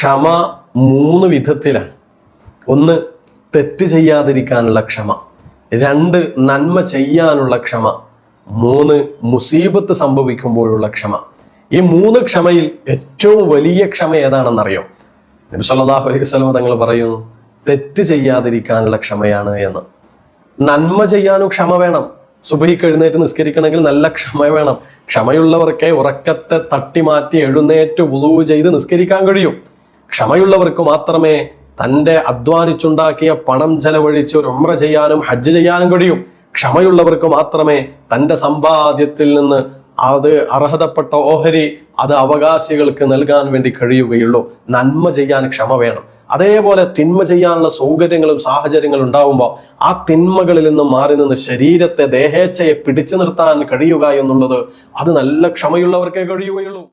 ക്ഷമ 3 വിധത്തിലാണ്. 1, തെറ്റ് ചെയ്യാതിരിക്കാനുള്ള ക്ഷമ. 2, നന്മ ചെയ്യാനുള്ള ക്ഷമ. 3, മുസീബത്ത് സംഭവിക്കുമ്പോഴുള്ള ക്ഷമ. ഈ 3 ക്ഷമയിൽ ഏറ്റവും വലിയ ക്ഷമ ഏതാണെന്നറിയോ? നബി സല്ലല്ലാഹു അലൈഹി വസല്ലം തങ്ങൾ പറയുന്നു, തെറ്റ് ചെയ്യാതിരിക്കാനുള്ള ക്ഷമയാണ് എന്ന്. നന്മ ചെയ്യാനും ക്ഷമ വേണം. സുബഹിക്ക് എഴുന്നേറ്റ് നിസ്കരിക്കണമെങ്കിൽ നല്ല ക്ഷമ വേണം. ക്ഷമയുള്ളവർക്കേ ഉറക്കത്തെ തട്ടിമാറ്റി എഴുന്നേറ്റ് വുളൂ ചെയ്ത് നിസ്കരിക്കാൻ കഴിയും. ക്ഷമയുള്ളവർക്ക് മാത്രമേ തൻ്റെ അധ്വാനിച്ചുണ്ടാക്കിയ പണം ചെലവഴിച്ച് ഒരു ഉംറ ചെയ്യാനും ഹജ്ജ് ചെയ്യാനും കഴിയും. ക്ഷമയുള്ളവർക്ക് മാത്രമേ തൻ്റെ സമ്പാദ്യത്തിൽ നിന്ന് അത് അർഹതപ്പെട്ട ഓഹരി അത് അവകാശികൾക്ക് നൽകാൻ വേണ്ടി കഴിയുകയുള്ളൂ. നന്മ ചെയ്യാൻ ക്ഷമ വേണം. അതേപോലെ തിന്മ ചെയ്യാനുള്ള സൗകര്യങ്ങളും സാഹചര്യങ്ങളും ഉണ്ടാവുമ്പോൾ ആ തിന്മകളിൽ നിന്നും മാറി നിന്ന് ശരീരത്തെ, ദേഹേച്ഛയെ പിടിച്ചു നിർത്താൻ കഴിയുക എന്നുള്ളത് അത് നല്ല ക്ഷമയുള്ളവർക്കേ കഴിയുകയുള്ളൂ.